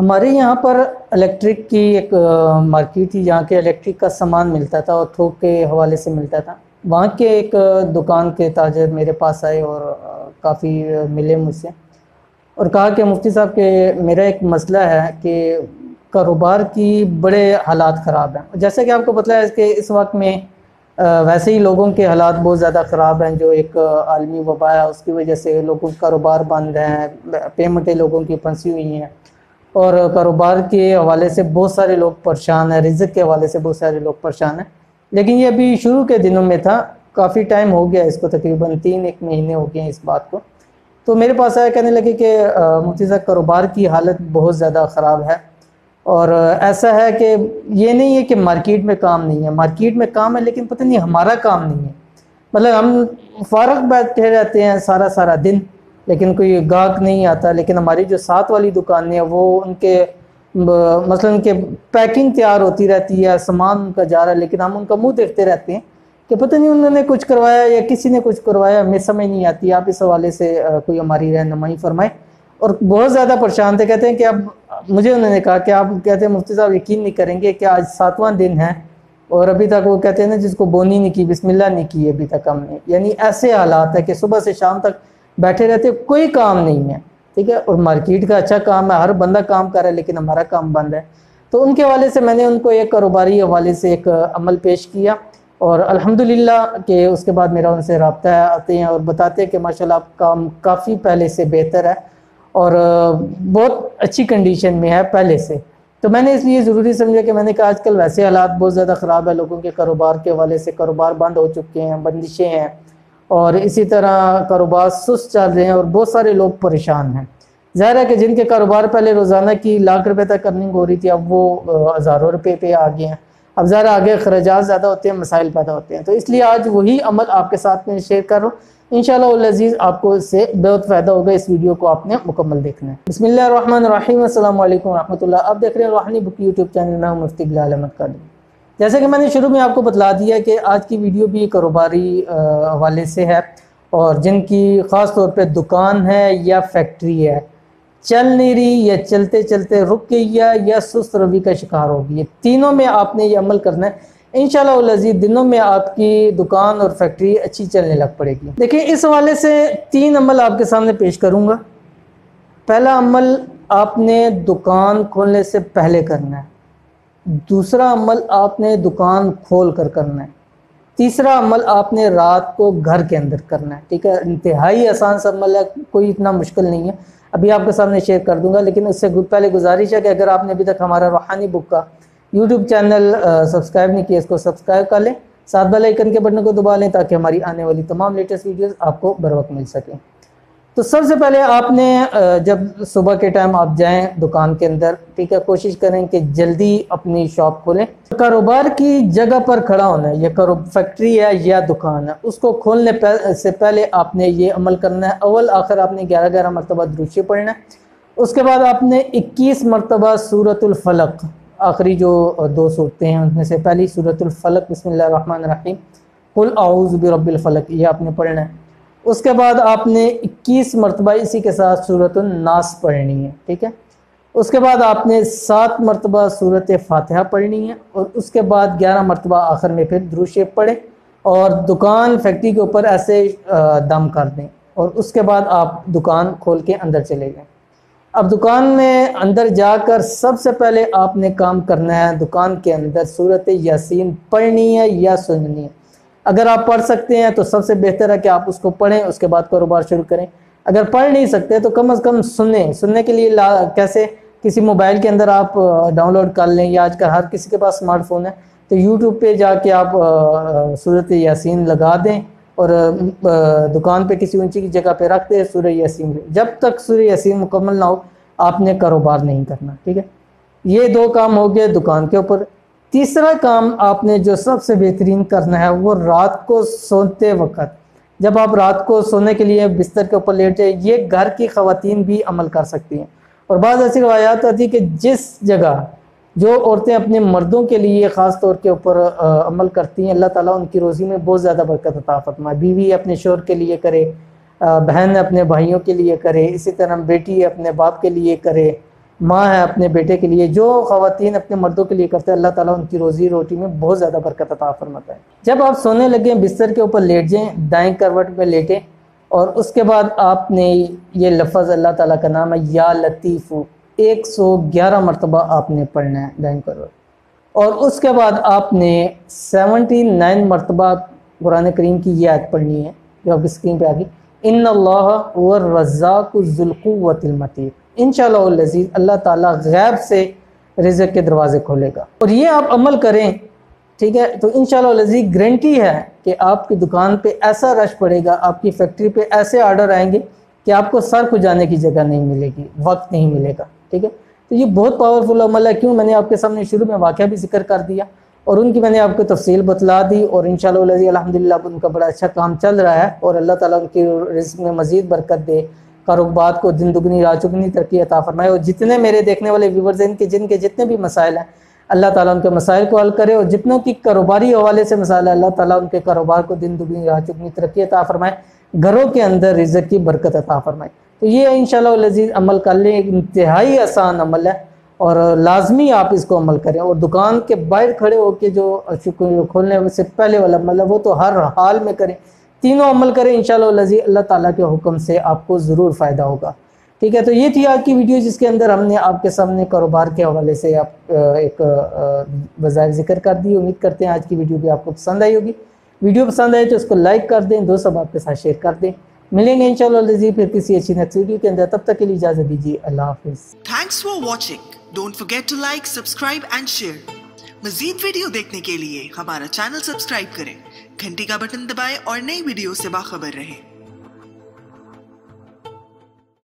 ہمارے یہاں پر الیکٹرک کی ایک مارکیٹ تھی جہاں کے الیکٹرک کا سامان ملتا تھا اور تھوک کے حوالے سے ملتا تھا۔ وہاں کے ایک دکان کے تاجر میرے پاس آئے اور کافی ملے مجھ سے اور کہا کہ مفتی صاحب کہ میرا ایک مسئلہ ہے کہ کاروبار کی بڑے حالات خراب ہیں۔ جیسا کہ آپ کو پتہ ہے کہ اس وقت میں ویسے ہی لوگوں کے حالات بہت زیادہ خراب ہیں، جو ایک عالمی وبا ہے اس کی وجہ سے لوگوں کے کاروبار بند ہیں، پیمنٹیں لوگوں کی پھنسی ہوئی ہیں اور کاروبار کے حوالے سے بہت سارے لوگ پریشان ہیں، رزق کے حوالے سے بہت سارے لوگ پریشان ہیں۔ لیکن یہ ابھی شروع کے دنوں میں تھا، کافی ٹائم ہو گیا اس کو، تقریباً 3 مہینے ہو گئے ہیں اس بات کو۔ تو میرے پاس آیا، کہنے لگے کہ مفتی صاحب کاروبار کی حالت بہت زیادہ خراب ہے اور ایسا ہے کہ یہ نہیں ہے کہ مارکیٹ میں کام نہیں ہے، مارکیٹ میں کام ہے لیکن پتہ نہیں ہمارا کام نہیں ہے۔ مطلب ہم فارغ بیٹھے رہتے ہیں سارا دن لیکن کوئی گاہک نہیں آتا، لیکن ہماری جو ساتھ والی دکانیں ہیں وہ ان کے مثلا ان کے پیکنگ تیار ہوتی رہتی ہے، سامان ان کا جا رہا ہے، لیکن ہم ان کا منہ دیکھتے رہتے ہیں کہ پتہ نہیں انہوں نے کچھ کروایا یا کسی نے کچھ کروایا، ہمیں سمجھ نہیں آتی۔ آپ اس حوالے سے کوئی ہماری رہنمائی فرمائے۔ اور بہت زیادہ پریشان تھے، کہتے ہیں کہ اب مجھے انہوں نے کہا کہ آپ کہتے ہیں مفتی صاحب یقین نہیں کریں گے کہ آج 7واں دن ہے اور ابھی تک وہ کہتے ہیں نا جس کو بونی نہیں کی، بسم اللہ نہیں کی ابھی تک ہم نے۔ یعنی ایسے حالات ہے کہ صبح سے شام تک بیٹھے رہتے، کوئی کام نہیں ہے، ٹھیک ہے۔ اور مارکیٹ کا اچھا کام ہے، ہر بندہ کام کر رہا ہے لیکن ہمارا کام بند ہے۔ تو ان کے حوالے سے میں نے ان کو ایک کاروباری حوالے سے ایک عمل پیش کیا اور الحمدللہ کہ اس کے بعد میرا ان سے رابطہ آتے ہیں اور بتاتے ہیں کہ ماشاءاللہ آپ کام کافی پہلے سے بہتر ہے اور بہت اچھی کنڈیشن میں ہے پہلے سے۔ تو میں نے اس لیے ضروری سمجھا کہ میں نے کہا آج کل ویسے حالات بہت زیادہ خراب ہے، لوگوں کے کاروبار کے حوالے سے کاروبار بند ہو چکے ہیں، بندشیں ہیں اور اسی طرح کاروبار سست چل رہے ہیں اور بہت سارے لوگ پریشان ہیں۔ ظاہر ہے کہ جن کے کاروبار پہلے روزانہ کی لاکھ روپے تک ارننگ ہو رہی تھی اب وہ ہزاروں روپے پہ آ گئے ہیں۔ اب ظاہر آگے اخراجات زیادہ ہوتے ہیں، مسائل پیدا ہوتے ہیں، تو اس لیے آج وہی عمل آپ کے ساتھ میں شیئر کر رہا ہوں۔ انشاءاللہ العزیز آپ کو اس سے بہت فائدہ ہوگا، اس ویڈیو کو آپ نے مکمل دیکھنا ہے۔ بسم اللہ الرحمن الرحیم، السلام علیکم ورحمۃ اللہ۔ آپ دیکھ رہے ہیں روحانی بک یوٹیوب چینل، میں ہوں مفتی بلال احمد قادری۔ جیسے کہ میں نے شروع میں آپ کو بتلا دیا کہ آج کی ویڈیو بھی کاروباری حوالے سے ہے اور جن کی خاص طور پہ دکان ہے یا فیکٹری ہے، چل نہیں رہی یا چلتے چلتے رک گئی ہے یا سست روی کا شکار ہوگی، یہ تینوں میں آپ نے یہ عمل کرنا ہے۔ انشاءاللہ العزیز دنوں میں آپ کی دکان اور فیکٹری اچھی چلنے لگ پڑے گی۔ دیکھیں اس حوالے سے 3 عمل آپ کے سامنے پیش کروں گا۔ پہلا عمل آپ نے دکان کھولنے سے پہلے کرنا ہے، دوسرا عمل آپ نے دکان کھول کر کرنا ہے، تیسرا عمل آپ نے رات کو گھر کے اندر کرنا ہے، ٹھیک ہے۔ انتہائی آسان سا عمل ہے، کوئی اتنا مشکل نہیں ہے، ابھی آپ کے سامنے شیئر کر دوں گا۔ لیکن اس سے پہلے گزارش ہے کہ اگر آپ نے ابھی تک ہمارا روحانی بک کا یوٹیوب چینل سبسکرائب نہیں کیا، اس کو سبسکرائب کر لیں، ساتھ بیل آئیکن کے بٹن کو دبا لیں تاکہ ہماری آنے والی تمام لیٹسٹ ویڈیوز آپ کو بر وقت مل سکیں۔ تو سب سے پہلے آپ نے جب صبح کے ٹائم آپ جائیں دکان کے اندر، ٹھیک ہے، کوشش کریں کہ جلدی اپنی شاپ کھولیں۔ کاروبار کی جگہ پر کھڑا ہونا ہے، یہ فیکٹری ہے یا دکان ہے، اس کو کھولنے سے پہلے آپ نے یہ عمل کرنا ہے۔ اول آخر آپ نے 11 مرتبہ درود شریف پڑھنا ہے، اس کے بعد آپ نے 21 مرتبہ سورۃ الفلق، آخری جو 2 صورتیں ہیں ان میں سے پہلی سورۃ الفلق، بسم اللہ الرحمن الرحیم، قل اعوذ برب الفلق، یہ آپ نے پڑھنا ہے۔ اس کے بعد آپ نے 21 مرتبہ اسی کے ساتھ سورۃ الناس پڑھنی ہے، ٹھیک ہے۔ اس کے بعد آپ نے 7 مرتبہ سورۃ فاتحہ پڑھنی ہے اور اس کے بعد 11 مرتبہ آخر میں پھر درود شریف پڑھیں اور دکان فیکٹری کے اوپر ایسے دم کر دیں اور اس کے بعد آپ دکان کھول کے اندر چلے جائیں۔ اب دکان میں اندر جا کر سب سے پہلے آپ نے کام کرنا ہے، دکان کے اندر سورۃ یاسین پڑھنی ہے یا سننی ہے۔ اگر آپ پڑھ سکتے ہیں تو سب سے بہتر ہے کہ آپ اس کو پڑھیں، اس کے بعد کاروبار شروع کریں۔ اگر پڑھ نہیں سکتے تو کم از کم سننے کے لیے کیسے، کسی موبائل کے اندر آپ ڈاؤن لوڈ کر لیں یا آج کل ہر کسی کے پاس اسمارٹ فون ہے تو یوٹیوب پہ جا کے آپ سورۃ یاسین لگا دیں اور دکان پہ کسی اونچی کی جگہ پہ رکھ دیں سورہ یاسین۔ جب تک سورہ یاسین مکمل نہ ہو آپ نے کاروبار نہیں کرنا، ٹھیک ہے۔ یہ 2 کام ہو گئے دکان کے اوپر۔ تیسرا کام آپ نے جو سب سے بہترین کرنا ہے وہ رات کو سوتے وقت، جب آپ رات کو سونے کے لیے بستر کے اوپر لیٹ جائیں، یہ گھر کی خواتین بھی عمل کر سکتی ہیں۔ اور بعض ایسی روایات آتی کہ جس جگہ جو عورتیں اپنے مردوں کے لیے خاص طور کے اوپر عمل کرتی ہیں، اللہ تعالیٰ ان کی روزی میں بہت زیادہ برکت عطا فرمائے۔ بیوی اپنے شوہر کے لیے کرے، بہن اپنے بھائیوں کے لیے کرے، اسی طرح بیٹی اپنے باپ کے لیے کرے، ماں ہے اپنے بیٹے کے لیے، جو خواتین اپنے مردوں کے لیے کرتے ہیں، اللہ تعالیٰ ان کی روزی روٹی میں بہت زیادہ برکت عطا فرماتا ہے۔ جب آپ سونے لگیں بستر کے اوپر لیٹ جائیں، دائیں کروٹ پہ لیٹیں، اور اس کے بعد آپ نے یہ لفظ اللہ تعالیٰ کا نام ہے یا لطیف 111 مرتبہ آپ نے پڑھنا ہے دائیں کروٹ، اور اس کے بعد آپ نے 79 مرتبہ قرآن کریم کی یہ آیت پڑھنی ہے جو آپ اسکرین پہ آ گئی، ان اللہ هو الرزاق ذو القوۃ المتین۔ انشاءاللہ العزیز اللہ تعالیٰ غیب سے رزق کے دروازے کھولے گا، اور یہ آپ عمل کریں، ٹھیک ہے، تو انشاءاللہ العزیز گارنٹی ہے کہ آپ کی دکان پہ ایسا رش پڑے گا، آپ کی فیکٹری پہ ایسے آرڈر آئیں گے کہ آپ کو سر کھجانے کی جگہ نہیں ملے گی، وقت نہیں ملے گا، ٹھیک ہے۔ تو یہ بہت پاورفل عمل ہے، کیوں میں نے آپ کے سامنے شروع میں واقعہ بھی ذکر کر دیا اور ان کی میں نے آپ کو تفصیل بتلا دی، اور انشاءاللہ العزیز الحمدللہ ان کا بڑا اچھا کام چل رہا ہے، اور اللہ تعالیٰ ان کی رزق میں مزید برکت دے، کاروبار کو دن دگنی رات چگنی ترقی عطا فرمائے، اور جتنے میرے دیکھنے والے ویورز ہیں جن کے جتنے بھی مسائل ہیں اللہ تعالیٰ ان کے مسائل کو حل کرے، اور جتنوں کی کاروباری حوالے سے مسائل ہے اللہ تعالیٰ ان کے کاروبار کو دن دگنی رات چگنی ترقی عطا فرمائے، گھروں کے اندر رزق کی برکت عطا فرمائے۔ تو یہ انشاءاللہ العزیز عمل کر لیں، ایک انتہائی آسان عمل ہے اور لازمی آپ اس کو عمل کریں، اور دکان کے باہر کھڑے ہو کے جو کھولنے سے پہلے والا عمل ہے وہ تو ہر حال میں کریں، تینوں عمل کریں، انشاءاللہ العزیز اللہ تعالیٰ کے حکم سے آپ کو ضرور فائدہ ہوگا، ٹھیک ہے۔ تو یہ تھی آج کی ویڈیو جس کے اندر ہم نے آپ کے سامنے کاروبار کے حوالے سے آپ ایک وظائف ذکر کر دی۔ امید کرتے ہیں آج کی ویڈیو بھی آپ کو پسند آئی ہوگی، ویڈیو پسند آئے تو اس کو لائک کر دیں، دوست احباب کے ساتھ شیئر کر دیں۔ ملیں گے انشاءاللہ العزیز پھر کسی اچھی نیکسٹ ویڈیو کے اندر، تب تک کے لیے اجازت دیجیے، اللہ حافظ۔ Thanks for watching, don't forget to like, subscribe and share. مزید ویڈیو دیکھنے کے لیے ہمارا چینل سبسکرائب کریں، گھنٹی کا بٹن دبائیں اور نئی ویڈیو سے باخبر رہیں۔